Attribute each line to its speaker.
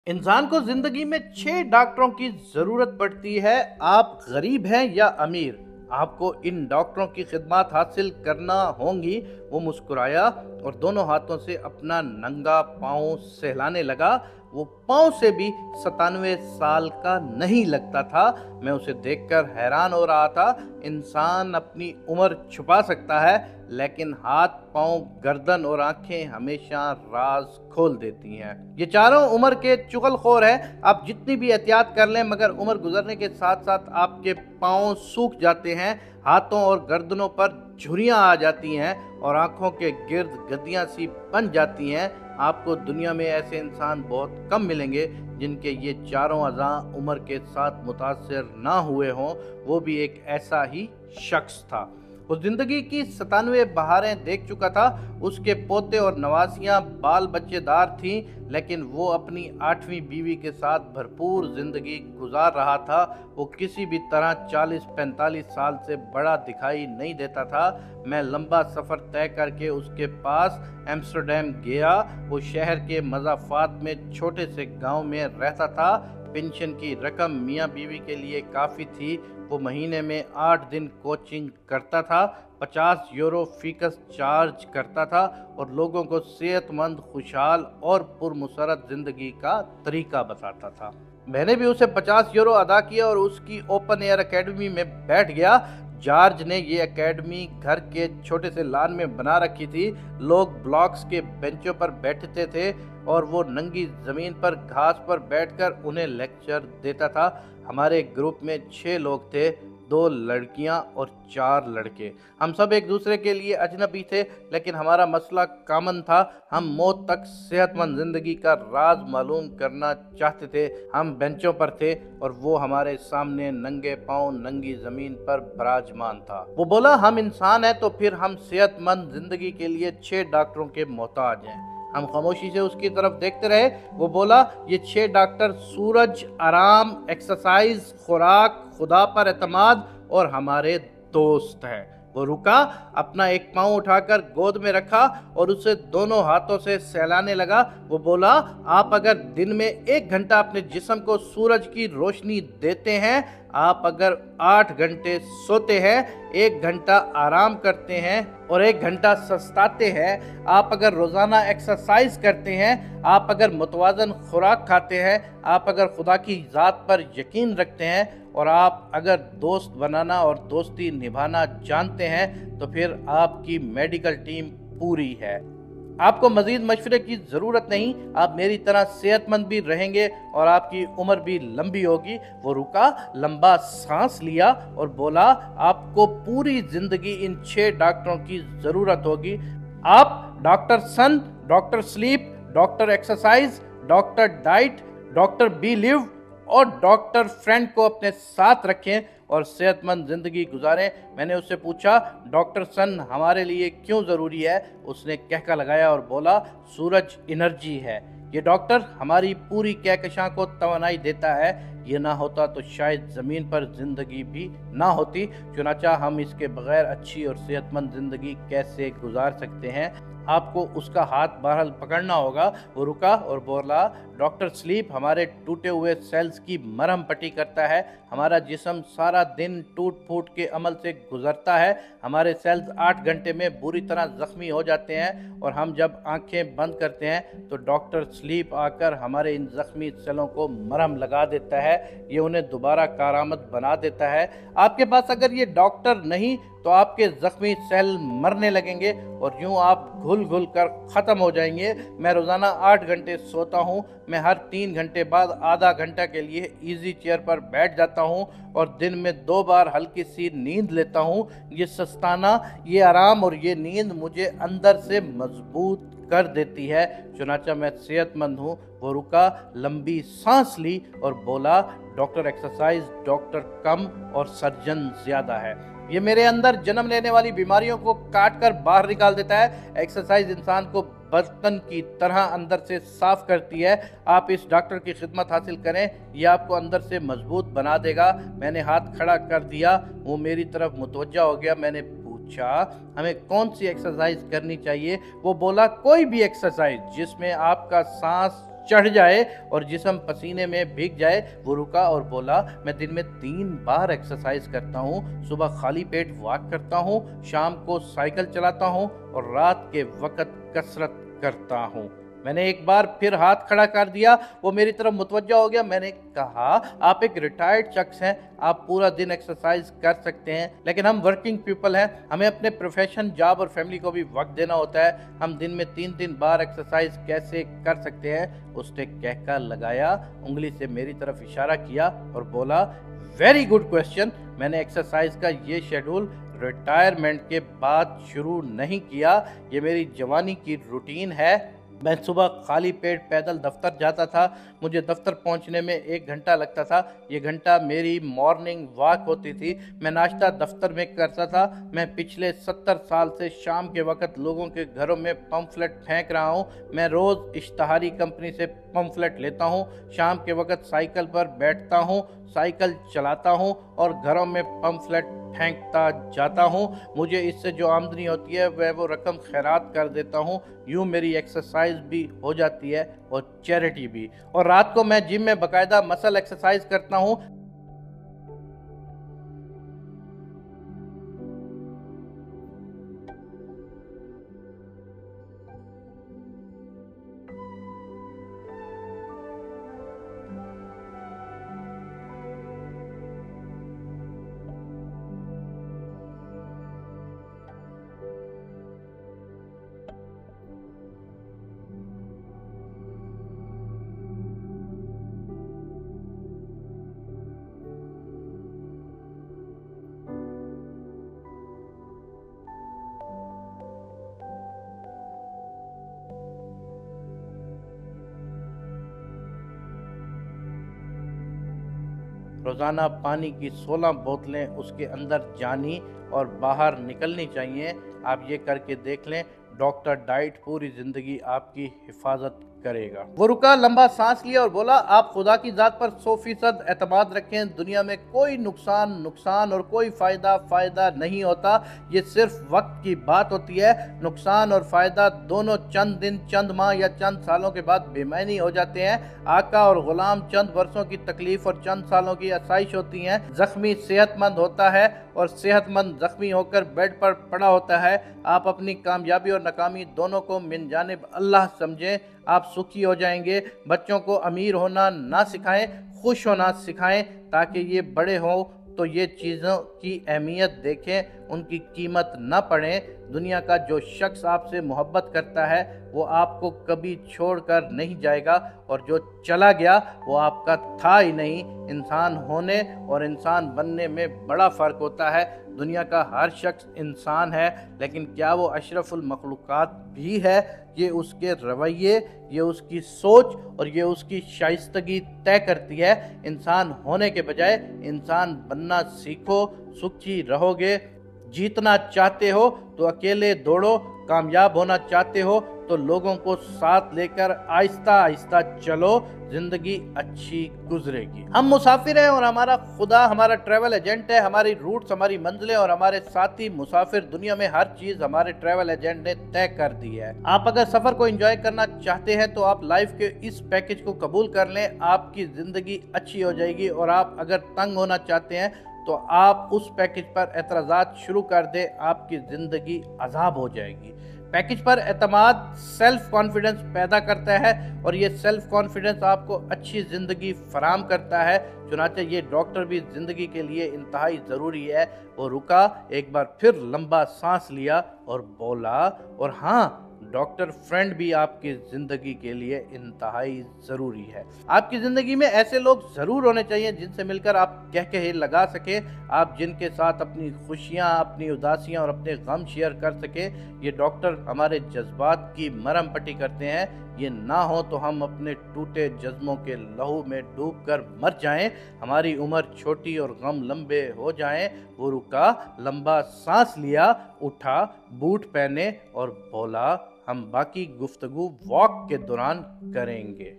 Speaker 1: इंसान को जिंदगी में 6 डॉक्टरों की जरूरत पड़ती है। आप गरीब हैं या अमीर, आपको इन डॉक्टरों की खिदमत हासिल करना होंगी। वो मुस्कुराया और दोनों हाथों से अपना नंगा पाँव सहलाने लगा। वो पाँव से भी 97 साल का नहीं लगता था। मैं उसे देखकर हैरान हो रहा था। इंसान अपनी उम्र छुपा सकता है, लेकिन हाथ, पाँव, गर्दन और आंखें हमेशा राज खोल देती हैं। ये चारों उम्र के चुगलखोर हैं। आप जितनी भी एहतियात कर लें, मगर उम्र गुजरने के साथ साथ आपके पाँव सूख जाते हैं, हाथों और गर्दनों पर झुर्रियां आ जाती हैं और आंखों के गिर्द गद्दियां सी बन जाती हैं। आपको दुनिया में ऐसे इंसान बहुत कम मिलेंगे जिनके ये चारों अज़ा उम्र के साथ मुतासिर ना हुए हों। वो भी एक ऐसा ही शख्स था। वो जिंदगी की 97 बहारें देख चुका था। उसके पोते और नवासियां बाल बच्चेदार थीं, लेकिन वो अपनी 8वीं बीवी के साथ भरपूर जिंदगी गुजार रहा था। वो किसी भी तरह 40-45 साल से बड़ा दिखाई नहीं देता था। मैं लंबा सफ़र तय करके उसके पास एम्स्टरडेम गया। वो शहर के मज़ाफ़ात में छोटे से गांव में रहता था। पेंशन की रकम मियाँ बीवी के लिए काफ़ी थी। वो महीने में 8 दिन कोचिंग करता था, 50 यूरो फीस चार्ज करता था और लोगों को सेहतमंद, खुशहाल और पुरमसरत ज़िंदगी का तरीका बताता था। मैंने भी उसे 50 यूरो अदा किया और उसकी ओपन एयर एकेडमी में बैठ गया। जॉर्ज ने ये एकेडमी घर के छोटे से लॉन में बना रखी थी। लोग ब्लॉक्स के बेंचों पर बैठते थे और वो नंगी ज़मीन पर घास पर बैठकर उन्हें लेक्चर देता था। हमारे ग्रुप में 6 लोग थे, 2 लड़कियां और 4 लड़के। हम सब एक दूसरे के लिए अजनबी थे, लेकिन हमारा मसला कॉमन था। हम मौत तक सेहतमंद जिंदगी का राज मालूम करना चाहते थे। हम बेंचों पर थे और वो हमारे सामने नंगे पांव नंगी जमीन पर विराजमान था। वो बोला, हम इंसान हैं तो फिर हम सेहतमंद जिंदगी के लिए 6 डॉक्टरों के मोहताज हैं। हम खामोशी से उसकी तरफ देखते रहे। वो बोला, ये 6 डॉक्टर सूरज, आराम, एक्सरसाइज, खुराक, खुदा पर एतमाद और हमारे दोस्त हैं। वो रुका, अपना एक पाँव उठाकर गोद में रखा और उसे दोनों हाथों से सहलाने लगा। वो बोला, आप अगर दिन में 1 घंटा अपने जिस्म को सूरज की रोशनी देते हैं, आप अगर 8 घंटे सोते हैं, 1 घंटा आराम करते हैं और 1 घंटा सस्ताते हैं, आप अगर रोज़ाना एक्सरसाइज करते हैं, आप अगर मुतवाज़न खुराक खाते हैं, आप अगर खुदा की ज़ात पर यकीन रखते हैं और आप अगर दोस्त बनाना और दोस्ती निभाना जानते हैं, तो फिर आपकी मेडिकल टीम पूरी है। आपको मजीद मशवरे की ज़रूरत नहीं। आप मेरी तरह सेहतमंद भी रहेंगे और आपकी उम्र भी लंबी होगी। वो रुका, लंबा सांस लिया और बोला, आपको पूरी ज़िंदगी इन 6 डॉक्टरों की ज़रूरत होगी। आप doctor sun, doctor sleep, doctor exercise, doctor diet, doctor believe और डॉक्टर फ्रेंड को अपने साथ रखें और सेहतमंद ज़िंदगी गुजारें। मैंने उससे पूछा, डॉक्टर सन हमारे लिए क्यों ज़रूरी है? उसने कहका लगाया और बोला, सूरज एनर्जी है। ये डॉक्टर हमारी पूरी कहकशां को तवानाई देता है। ये ना होता तो शायद ज़मीन पर ज़िंदगी भी ना होती। चुनाचा हम इसके बगैर अच्छी और सेहतमंद ज़िंदगी कैसे गुजार सकते हैं? आपको उसका हाथ बहरहाल पकड़ना होगा। वो रुका और बोला, डॉक्टर स्लीप हमारे टूटे हुए सेल्स की मरहम पट्टी करता है। हमारा जिस्म सारा दिन टूट फूट के अमल से गुजरता है। हमारे सेल्स 8 घंटे में बुरी तरह जख्मी हो जाते हैं और हम जब आंखें बंद करते हैं तो डॉक्टर स्लीप आकर हमारे इन जख्मी सेलों को मरहम लगा देता है। ये उन्हें दोबारा कारामद बना देता है। आपके पास अगर ये डॉक्टर नहीं तो आपके जख्मी सेल मरने लगेंगे और यूं आप घुल घुल कर ख़त्म हो जाएंगे। मैं रोज़ाना 8 घंटे सोता हूं। मैं हर 3 घंटे बाद आधा घंटा के लिए इजी चेयर पर बैठ जाता हूं और दिन में 2 बार हल्की सी नींद लेता हूं। ये सस्ताना, ये आराम और ये नींद मुझे अंदर से मजबूत कर देती है। चुनाचा मैं सेहतमंद हूँ। वो रुका, लंबी सांस ली और बोला, डॉक्टर एक्सरसाइज, डॉक्टर कम और सर्जन ज़्यादा है। ये मेरे अंदर जन्म लेने वाली बीमारियों को काट कर बाहर निकाल देता है। एक्सरसाइज इंसान को बर्तन की तरह अंदर से साफ करती है। आप इस डॉक्टर की खिदमत हासिल करें, ये आपको अंदर से मजबूत बना देगा। मैंने हाथ खड़ा कर दिया। वो मेरी तरफ मुतवज्जा हो गया। मैंने पूछा, हमें कौन सी एक्सरसाइज करनी चाहिए? वो बोला, कोई भी एक्सरसाइज जिसमें आपका सांस चढ़ जाए और जिस्म पसीने में भीग जाए। वो रुका और बोला, मैं दिन में 3 बार एक्सरसाइज करता हूँ। सुबह खाली पेट वॉक करता हूँ, शाम को साइकिल चलाता हूँ और रात के वक्त कसरत करता हूँ। मैंने एक बार फिर हाथ खड़ा कर दिया। वो मेरी तरफ मुतवज्जा हो गया। मैंने कहा, आप एक रिटायर्ड शख्स हैं, आप पूरा दिन एक्सरसाइज कर सकते हैं, लेकिन हम वर्किंग पीपल हैं, हमें अपने प्रोफेशन, जॉब और फैमिली को भी वक्त देना होता है। हम दिन में 3 बार एक्सरसाइज कैसे कर सकते हैं? उसने कहकर लगाया, उंगली से मेरी तरफ इशारा किया और बोला, वेरी गुड क्वेश्चन। मैंने एक्सरसाइज का ये शेड्यूल रिटायरमेंट के बाद शुरू नहीं किया, ये मेरी जवानी की रूटीन है। मैं सुबह खाली पेट पैदल दफ्तर जाता था। मुझे दफ्तर पहुंचने में 1 घंटा लगता था। ये घंटा मेरी मॉर्निंग वॉक होती थी। मैं नाश्ता दफ्तर में करता था। मैं पिछले 70 साल से शाम के वक्त लोगों के घरों में पम्फलेट फेंक रहा हूँ। मैं रोज़ इश्तहारी कंपनी से पम्फलेट लेता हूँ। शाम के वक्त साइकिल पर बैठता हूँ, साइकिल चलाता हूँ और घरों में पम्फलेट फेंकता जाता हूँ। मुझे इससे जो आमदनी होती है वह वो रकम खैरात कर देता हूँ। यूँ मेरी एक्सरसाइज भी हो जाती है और चैरिटी भी। और रात को मैं जिम में बाकायदा मसल एक्सरसाइज करता हूँ। रोज़ाना पानी की 16 बोतलें उसके अंदर जानी और बाहर निकलनी चाहिए। आप ये करके देख लें, डॉक्टर डाइट पूरी ज़िंदगी आपकी हिफाजत करेगा। वो रुका, लंबा सांस लिया और बोला, आप खुदा की ज़ात पर 100% एतमाद रखें। दुनिया में कोई नुकसान और कोई फ़ायदा नहीं होता। ये सिर्फ वक्त की बात होती है। नुकसान और फ़ायदा दोनों चंद दिन, चंद माह या चंद सालों के बाद बेमानी हो जाते हैं। आका और गुलाम चंद वर्षों की तकलीफ और चंद सालों की आसाइश होती हैं। जख्मी सेहतमंद होता है और सेहतमंद जख्मी होकर बेड पर पड़ा होता है। आप अपनी कामयाबी और नाकामी दोनों को मिन जानिब अल्लाह समझें, आप सुखी हो जाएंगे। बच्चों को अमीर होना ना सिखाएं, खुश होना सिखाएं, ताकि ये बड़े हों तो ये चीज़ों की अहमियत देखें, उनकी कीमत न पड़ें। दुनिया का जो शख्स आपसे मोहब्बत करता है वो आपको कभी छोड़कर नहीं जाएगा, और जो चला गया वो आपका था ही नहीं। इंसान होने और इंसान बनने में बड़ा फ़र्क होता है। दुनिया का हर शख्स इंसान है, लेकिन क्या वो अशरफुल मखलूक़ात भी है? ये उसके रवैये, ये उसकी सोच और ये उसकी शाइस्तगी तय करती है। इंसान होने के बजाय इंसान बनना सीखो, सुखी रहोगे। जीतना चाहते हो तो अकेले दौड़ो, कामयाब होना चाहते हो तो लोगों को साथ लेकर आहिस्ता आहिस्ता चलो, जिंदगी अच्छी गुजरेगी। हम मुसाफिर हैं और हमारा खुदा हमारा ट्रैवल एजेंट है। हमारी रूट्स, हमारी मंजिलें और हमारे साथी मुसाफिर, दुनिया में हर चीज हमारे ट्रैवल एजेंट ने तय कर दी है। आप अगर सफर को एंजॉय करना चाहते हैं तो आप लाइफ के इस पैकेज को कबूल कर लें, आपकी जिंदगी अच्छी हो जाएगी। और आप अगर तंग होना चाहते हैं तो आप उस पैकेज पर एतराज़ात शुरू कर दें, आपकी ज़िंदगी अज़ाब हो जाएगी। पैकेज पर एतमाद सेल्फ कॉन्फिडेंस पैदा करता है और ये सेल्फ कॉन्फिडेंस आपको अच्छी ज़िंदगी फराम करता है। चुनांचे ये डॉक्टर भी ज़िंदगी के लिए इंतहाई ज़रूरी है। वो रुका, एक बार फिर लंबा सांस लिया और बोला, और हाँ, डॉक्टर फ्रेंड भी आपकी ज़िंदगी के लिए इंतहाई ज़रूरी है। आपकी ज़िंदगी में ऐसे लोग ज़रूर होने चाहिए जिनसे मिलकर आप कह लगा सकें, आप जिनके साथ अपनी खुशियाँ, अपनी उदासियाँ और अपने गम शेयर कर सकें। ये डॉक्टर हमारे जज्बात की मरहम पट्टी करते हैं। ये ना हो तो हम अपने टूटे जज्बों के लहू में डूबकर मर जाएं, हमारी उम्र छोटी और गम लंबे हो जाएं। वो रुका, लंबा सांस लिया, उठा, बूट पहने और बोला, हम बाकी गुफ्तगू वॉक के दौरान करेंगे।